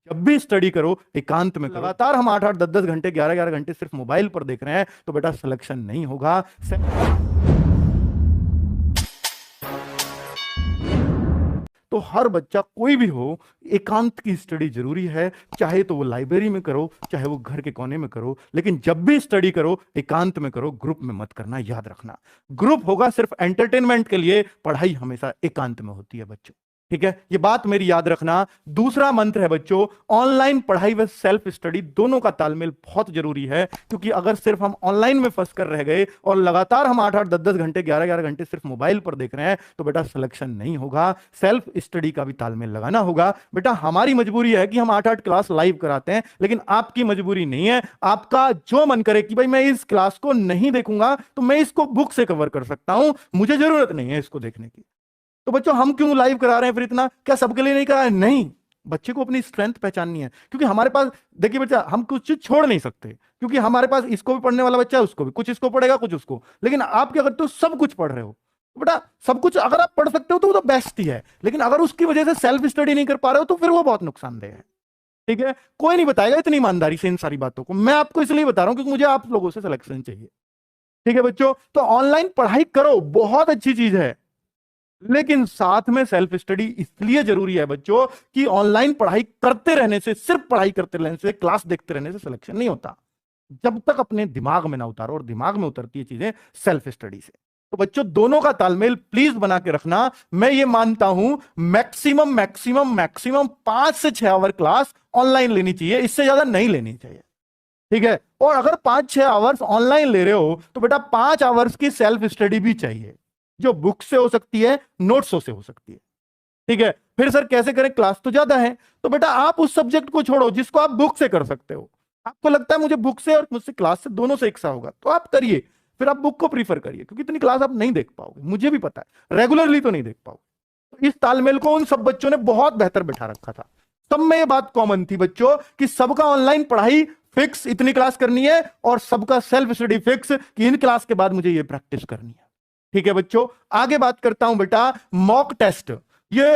जब भी स्टडी करो एकांत में करो। लगातार हम 8-8 10-10 घंटे 11-11 घंटे सिर्फ मोबाइल पर देख रहे हैं तो बेटा सिलेक्शन नहीं होगा। तो हर बच्चा कोई भी हो, एकांत की स्टडी जरूरी है। चाहे तो वो लाइब्रेरी में करो, चाहे वो घर के कोने में करो, लेकिन जब भी स्टडी करो एकांत में करो, ग्रुप में मत करना। याद रखना, ग्रुप होगा सिर्फ एंटरटेनमेंट के लिए, पढ़ाई हमेशा एकांत में होती है बच्चों। ठीक है, ये बात मेरी याद रखना। दूसरा मंत्र है बच्चों, ऑनलाइन पढ़ाई व सेल्फ स्टडी दोनों का तालमेल बहुत जरूरी है। क्योंकि अगर सिर्फ हम ऑनलाइन में फंस कर रह गए और लगातार हम 8-8 10-10 घंटे 11-11 घंटे सिर्फ मोबाइल पर देख रहे हैं तो बेटा सिलेक्शन नहीं होगा। सेल्फ स्टडी का भी तालमेल लगाना होगा। बेटा हमारी मजबूरी है कि हम 8-8 क्लास लाइव कराते हैं, लेकिन आपकी मजबूरी नहीं है। आपका जो मन करे कि भाई मैं इस क्लास को नहीं देखूंगा तो मैं इसको बुक से कवर कर सकता हूं, मुझे जरूरत नहीं है इसको देखने की। तो बच्चों हम क्यों लाइव करा रहे हैं फिर इतना? क्या सबके लिए नहीं करा है? नहीं, बच्चे को अपनी स्ट्रेंथ पहचाननी है। क्योंकि हमारे पास देखिए बच्चा, हम कुछ चीज छोड़ नहीं सकते, क्योंकि हमारे पास इसको भी पढ़ने वाला बच्चा है, उसको भी कुछ इसको पढ़ेगा कुछ उसको। लेकिन आप क्या करते हो, सब कुछ पढ़ रहे हो। तो बेटा सब कुछ अगर आप पढ़ सकते हो तो वो तो बेस्ट ही है, लेकिन अगर उसकी वजह से सेल्फ स्टडी नहीं कर पा रहे हो तो फिर वो बहुत नुकसानदेह है। ठीक है, कोई नहीं बताएगा इतनी ईमानदारी से इन सारी बातों को। मैं आपको इसलिए बता रहा हूं क्योंकि मुझे आप लोगों से सिलेक्शन चाहिए। ठीक है बच्चों, तो ऑनलाइन पढ़ाई करो, बहुत अच्छी चीज है, लेकिन साथ में सेल्फ स्टडी इसलिए जरूरी है बच्चों कि ऑनलाइन पढ़ाई करते रहने से, सिर्फ पढ़ाई करते रहने से, क्लास देखते रहने से सिलेक्शन नहीं होता। जब तक अपने दिमाग में ना उतारो, और दिमाग में उतरती है चीजें सेल्फ स्टडी से। तो बच्चों दोनों का तालमेल प्लीज बना के रखना। मैं ये मानता हूं मैक्सिमम मैक्सिमम मैक्सिमम 5 से 6 आवर क्लास ऑनलाइन लेनी चाहिए, इससे ज्यादा नहीं लेनी चाहिए। ठीक है, और अगर 5-6 आवर्स ऑनलाइन ले रहे हो तो बेटा 5 आवर्स की सेल्फ स्टडी भी चाहिए, जो बुक से हो सकती है, नोट्सों से हो सकती है। ठीक है, फिर सर कैसे करें, क्लास तो ज्यादा है। तो बेटा आप उस सब्जेक्ट को छोड़ो जिसको आप बुक से कर सकते हो। आपको लगता है मुझे बुक से और मुझसे क्लास से दोनों से एक सा होगा, तो आप करिए, फिर आप बुक को प्रीफर करिए, क्योंकि इतनी क्लास आप नहीं देख पाओगे, मुझे भी पता है, रेगुलरली तो नहीं देख पाओगे। तो इस तालमेल को उन सब बच्चों ने बहुत बेहतर बैठा रखा था। सब में ये बात कॉमन थी बच्चों कि सबका ऑनलाइन पढ़ाई फिक्स, इतनी क्लास करनी है, और सबका सेल्फ स्टडी फिक्स कि इन क्लास के बाद मुझे ये प्रैक्टिस करनी है। ठीक है बच्चों, आगे बात करता हूं बेटा मॉक टेस्ट। ये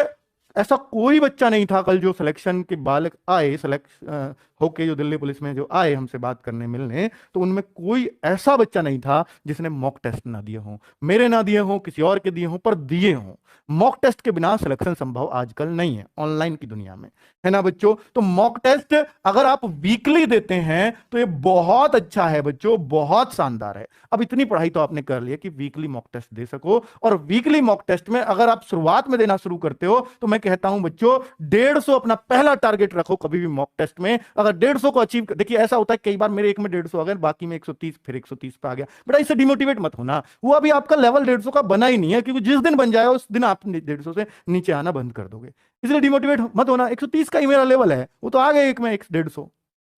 ऐसा कोई बच्चा नहीं था कल जो सिलेक्शन के बालक आए, सेलेक्ट होके जो दिल्ली पुलिस में जो आए हमसे बात करने मिलने, तो उनमें कोई ऐसा बच्चा नहीं था जिसने मॉक टेस्ट ना दिए हों, मेरे ना दिए हों, किसी और के दिए हों, पर दिए हों। मॉक टेस्ट के बिना सिलेक्शन संभव आजकल नहीं है ऑनलाइन की दुनिया में, है ना बच्चों? तो मॉक टेस्ट अगर आप वीकली देते हैं तो ये बहुत अच्छा है बच्चों, बहुत शानदार है। अब इतनी पढ़ाई तो आपने कर ली है कि वीकली मॉक टेस्ट दे सको, और वीकली मॉक टेस्ट में अगर आप शुरुआत में देना शुरू करते हो तो मैं कहता हूं बच्चों 150 अपना पहला टारगेट रखो कभी भी मॉक टेस्ट में। अगर 150 को अचीव, देखिए ऐसा होता है कई बार मेरे एक में 150 आ गए, बाकी में 130, फिर 130 पे आ गया। बेटा इससे डिमोटिवेट मत होना, वो अभी आपका लेवल 150 का बना ही नहीं है, क्योंकि जिस दिन बन जाएगा उस दिन आप 150 से नीचे आना बंद कर दोगे। इसलिए डिमोटिवेट मत होना। 130 का ही मेरा लेवल है, वो तो आ गए एक में 150,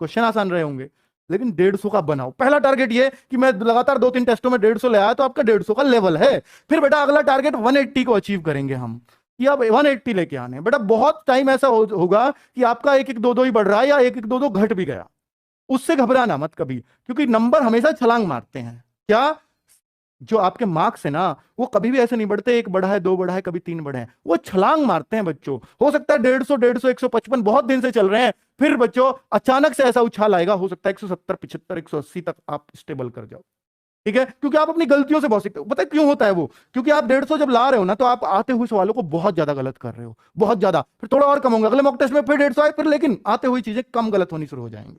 क्वेश्चन आसान रहे होंगे, लेकिन 150 का बनाओ। पहला टारगेट ये कि मैं लगातार 2-3 टेस्टों में 150 ले आया, तो आपका 150 का लेवल है। फिर बेटा अगला टारगेट 180 को अचीव करेंगे हम, कि अब 180 लेके आने। बेटा बहुत टाइम ऐसा होगा कि आपका 1-1 2-2 ही बढ़ रहा है, या 1-1 2-2 घट भी गया, उससे घबराना मत कभी, क्योंकि नंबर हमेशा छलांग मारते हैं। क्या जो आपके मार्क्स है ना, वो कभी भी ऐसे नहीं बढ़ते 1 बढ़ा है 2 बढ़ा है कभी 3 बढ़े हैं, वो छलांग मारते हैं बच्चों। हो सकता है 150 155 बहुत दिन से चल रहे हैं, फिर बच्चों अचानक से ऐसा उछाल आएगा, हो सकता है 170 75 180 तक आप स्टेबल कर जाओ। ठीक है, क्योंकि आप अपनी गलतियों से बहुत सीखते हो। पता है क्यों होता है वो? क्योंकि आप 150 जब ला रहे हो ना, तो आप आते हुए सवालों को बहुत ज्यादा गलत कर रहे हो, बहुत ज्यादा। फिर थोड़ा और कम होंगे, अगले मॉक टेस्ट में फिर 150 आए, फिर लेकिन आते हुए चीजें कम गलत होनी शुरू हो जाएंगी।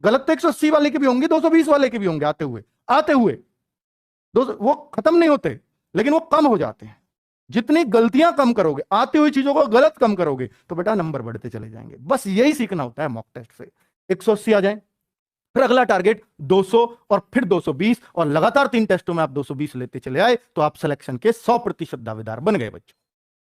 गलत तो 180 वाले के भी होंगे, 220 वाले के भी होंगे, आते हुए वो खत्म नहीं होते, लेकिन वो कम हो जाते हैं। जितनी गलतियां कम करोगे, आती हुई चीजों को गलत कम करोगे, तो बेटा नंबर बढ़ते चले जाएंगे। बस यही सीखना होता है मॉक टेस्ट से। 180 आ जाए, फिर अगला टारगेट 200, और फिर 220, और लगातार 3 टेस्टों में आप 220 लेते चले आए, तो आप सिलेक्शन के 100% दावेदार बन गए बच्चों।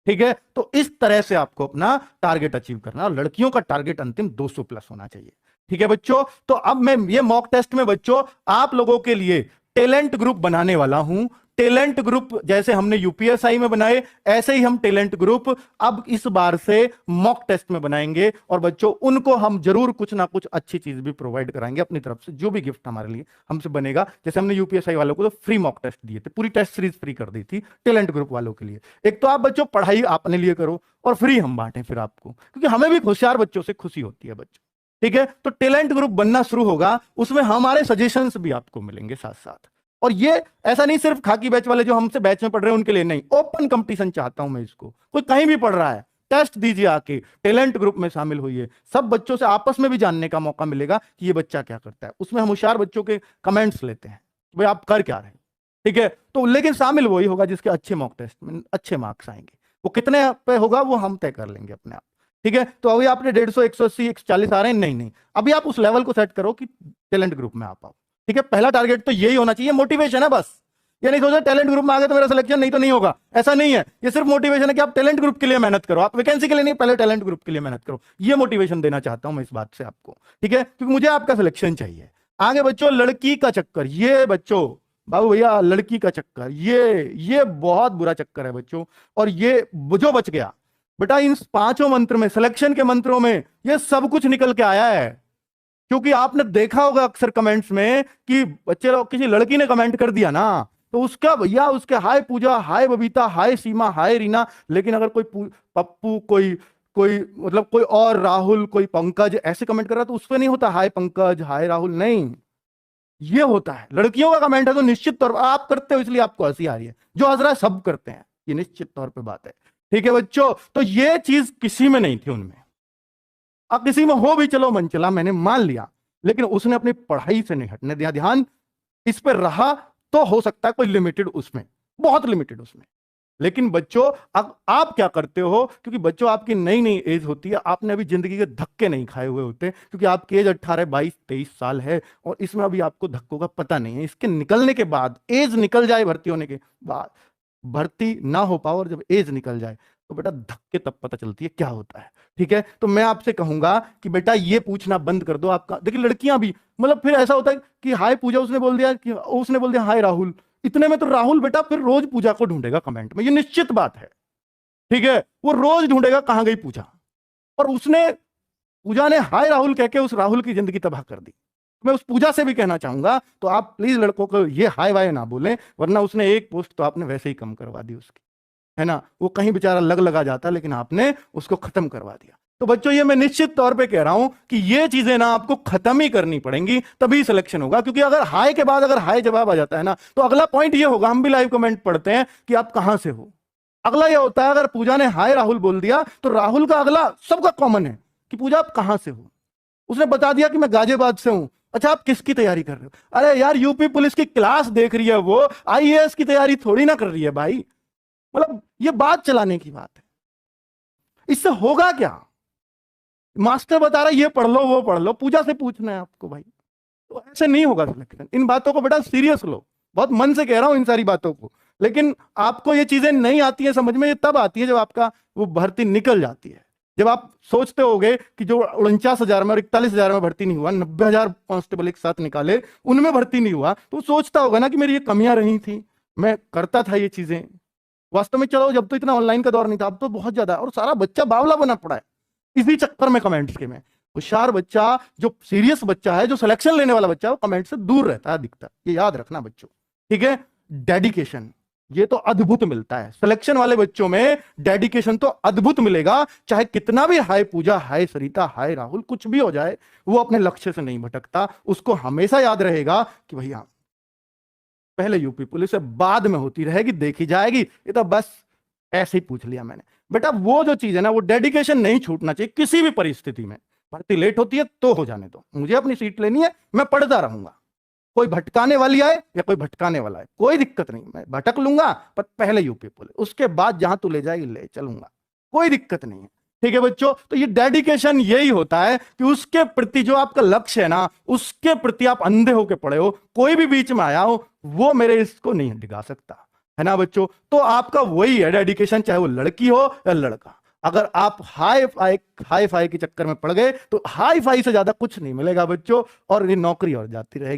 ठीक है, तो इस तरह से आपको अपना टारगेट अचीव करना। लड़कियों का टारगेट अंतिम 200 प्लस होना चाहिए। ठीक है बच्चों, तो अब मैं ये मॉक टेस्ट में बच्चों आप लोगों के लिए टैलेंट ग्रुप बनाने वाला हूं। टैलेंट ग्रुप जैसे हमने यूपीएसआई में बनाए, ऐसे ही हम टैलेंट ग्रुप अब इस बार से मॉक टेस्ट में बनाएंगे। और बच्चों उनको हम जरूर कुछ ना कुछ अच्छी चीज भी प्रोवाइड कराएंगे अपनी तरफ से, जो भी गिफ्ट हमारे लिए हमसे बनेगा। जैसे हमने यूपीएसआई वालों को तो फ्री मॉक टेस्ट दिए थे, पूरी टेस्ट सीरीज फ्री कर दी थी टैलेंट ग्रुप वालों के लिए। एक तो आप बच्चों पढ़ाई अपने लिए करो और फ्री हम बांटें फिर आपको, क्योंकि हमें भी होशियार बच्चों से खुशी होती है बच्चों। ठीक है, तो टैलेंट ग्रुप बनना शुरू होगा, उसमें हमारे सजेशंस भी आपको मिलेंगे साथ साथ। और ये ऐसा नहीं सिर्फ खाकी बैच वाले जो हमसे बैच में पढ़ रहे हैं उनके लिए नहीं, ओपन कंपटीशन चाहता हूं मैं इसको। कोई कहीं भी पढ़ रहा है, टेस्ट दीजिए आके, टैलेंट ग्रुप में शामिल होइए। सब बच्चों से आपस में भी जानने का मौका मिलेगा कि ये बच्चा क्या करता है। उसमें हम होशियार बच्चों के कमेंट्स लेते हैं, भाई आप कर क्या रहे हैं। ठीक है, तो लेकिन शामिल वही होगा जिसके अच्छे मॉक टेस्ट में अच्छे मार्क्स आएंगे। वो कितने पे होगा वो हम तय कर लेंगे अपने आप। ठीक है, तो अभी आपने 150, 180, 140 आ रहे हैं, नहीं, अभी आप उस लेवल को सेट करो कि टैलेंट ग्रुप में आ पाओ। ठीक है, पहला टारगेट तो यही होना चाहिए, मोटिवेशन है बस। ये नहीं सोचो टैलेंट ग्रुप में आ गए तो मेरा सिलेक्शन नहीं तो नहीं होगा, ऐसा नहीं है। ये सिर्फ मोटिवेशन है कि आप टैलेंट ग्रुप के लिए मेहनत करो, आप वैकेंसी के लिए नहीं, पहले टैलेंट ग्रुप के लिए मेहनत करो। ये मोटिवेशन देना चाहता हूं मैं इस बात से आपको। ठीक है, क्योंकि मुझे आपका सिलेक्शन चाहिए। आगे बच्चों लड़की का चक्कर, ये बच्चों बाबू भैया लड़की का चक्कर, ये बहुत बुरा चक्कर है बच्चों। और ये जो बच गया बेटा, इन 5 मंत्र में, सिलेक्शन के मंत्रों में ये सब कुछ निकल के आया है। क्योंकि आपने देखा होगा अक्सर कमेंट्स में कि बच्चे लोग, किसी लड़की ने कमेंट कर दिया ना, तो उसका भैया उसके हाय पूजा, हाय बबीता, हाय सीमा, हाय रीना। लेकिन अगर कोई पप्पू, कोई मतलब कोई और राहुल, कोई पंकज ऐसे कमेंट कर रहा तो उस पर नहीं होता हाय पंकज, हाय राहुल, नहीं, ये होता है लड़कियों का कमेंट है तो निश्चित तौर पर आप करते हो इसलिए आपको हंसी आ रही है, जो हंस रहा है सब करते हैं, ये निश्चित तौर पे बात है। ठीक है बच्चों, तो ये चीज किसी में नहीं थी उनमें। अब किसी में हो भी चलो मन चला, मैंने मान लिया, लेकिन उसने अपनी पढ़ाई से नहीं हटने दिया, ध्यान इस पर रहा। तो हो सकता है कोई लिमिटेड उसमें, बहुत लिमिटेड उसमें। लेकिन बच्चों अब आप क्या करते हो, क्योंकि बच्चों आपकी नई नई एज होती है, आपने अभी जिंदगी के धक्के नहीं खाए हुए होते, क्योंकि आपकी एज 18, 22, 23 साल है और इसमें अभी आपको धक्कों का पता नहीं है। इसके निकलने के बाद, एज निकल जाए भर्ती होने के बाद, भर्ती ना हो पाओ और जब एज निकल जाए तो बेटा धक्के तब पता चलती है क्या होता है। ठीक है, तो मैं आपसे कहूंगा कि बेटा ये पूछना बंद कर दो। आपका देखिए लड़कियां भी, मतलब फिर ऐसा होता है कि हाय पूजा उसने बोल दिया, कि उसने बोल दिया हाय राहुल, इतने में तो राहुल बेटा फिर रोज पूजा को ढूंढेगा कमेंट में, ये निश्चित बात है। ठीक है, वो रोज ढूंढेगा कहां गई पूजा, और उसने, पूजा ने हाय राहुल कह के उस राहुल की जिंदगी तबाह कर दी। मैं उस पूजा से भी कहना चाहूंगा, तो आप प्लीज लड़कों को ये हाय वाय ना बोलें, वरना उसने एक पोस्ट तो आपने वैसे ही कम करवा दी उसकी, है ना। वो कहीं बेचारा लगा जाता, लेकिन आपने उसको खत्म करवा दिया। तो बच्चों ये मैं निश्चित तौर पे कह रहा हूं कि ये चीजें ना आपको खत्म ही करनी पड़ेंगी, तभी सिलेक्शन होगा। क्योंकि अगर हाय के बाद अगर हाय जवाब आ जाता है ना, तो अगला पॉइंट ये होगा, हम भी लाइव कमेंट पढ़ते हैं कि आप कहां से हो। अगला ये होता है, अगर पूजा ने हाय राहुल बोल दिया तो राहुल का अगला सबका कॉमन है कि पूजा आप कहां से हो। उसने बता दिया कि मैं गाजियाबाद से हूं। अच्छा आप किसकी तैयारी कर रहे हो? अरे यार यूपी पुलिस की क्लास देख रही है, वो आईएएस की तैयारी थोड़ी ना कर रही है भाई। मतलब ये बात चलाने की बात है, इससे होगा क्या? मास्टर बता रहा है ये पढ़ लो वो पढ़ लो, पूजा से पूछना है आपको भाई, तो ऐसे नहीं होगा सिलेक्शन। इन बातों को बेटा सीरियस लो, बहुत मन से कह रहा हूं इन सारी बातों को। लेकिन आपको ये चीजें नहीं आती है समझ में, ये तब आती है जब आपका वो भर्ती निकल जाती है। जब आप सोचते होगे कि जो 49,000 में और 41,000 में भर्ती नहीं हुआ, 90,000 कांस्टेबल एक साथ निकाले उनमें भर्ती नहीं हुआ, तो सोचता होगा ना कि मेरी ये कमियां रही थी, मैं करता था ये चीजें। वास्तव में चलो जब तो इतना ऑनलाइन का दौर नहीं था, अब तो बहुत ज्यादा, और सारा बच्चा बावला बना पड़ा है इसी चक्कर में कमेंट्स के में। होशियार बच्चा, जो सीरियस बच्चा है, जो सिलेक्शन लेने वाला बच्चा है, वो कमेंट से दूर रहता है अधिकतर, ये याद रखना बच्चों। ठीक है, डेडिकेशन ये तो अद्भुत मिलता है सिलेक्शन वाले बच्चों में, डेडिकेशन तो अद्भुत मिलेगा। चाहे कितना भी हाय पूजा, हाय सरिता, हाय राहुल कुछ भी हो जाए, वो अपने लक्ष्य से नहीं भटकता। उसको हमेशा याद रहेगा कि भैया पहले यूपी पुलिस से बाद में होती रहेगी, देखी जाएगी, ये तो बस ऐसे ही पूछ लिया मैंने। बेटा वो जो चीज है ना, वो डेडिकेशन नहीं छूटना चाहिए किसी भी परिस्थिति में। भर्ती लेट होती है तो हो जाने दो, मुझे अपनी सीट लेनी है, मैं पढ़ता रहूंगा। कोई भटकाने वाली आए या कोई भटकाने वाला है, कोई दिक्कत नहीं, मैं भटक लूंगा, पर पहले यूपी पुलिस, उसके बाद जहां तू ले जाएगी ले चलूंगा, कोई दिक्कत नहीं है। ठीक है बच्चों, तो ये डेडिकेशन यही होता है कि उसके प्रति जो आपका लक्ष्य है ना, उसके प्रति आप अंधे होके पड़े हो, कोई भी बीच में आया हो वो मेरे इसको नहीं डिगा सकता, है ना बच्चों। तो आपका वही है डेडिकेशन, चाहे वो लड़की हो या लड़का। अगर आप हाई फाई के चक्कर में पड़ गए तो हाई फाई से ज्यादा कुछ नहीं मिलेगा बच्चों, और ये नौकरी और जाती रहेगी।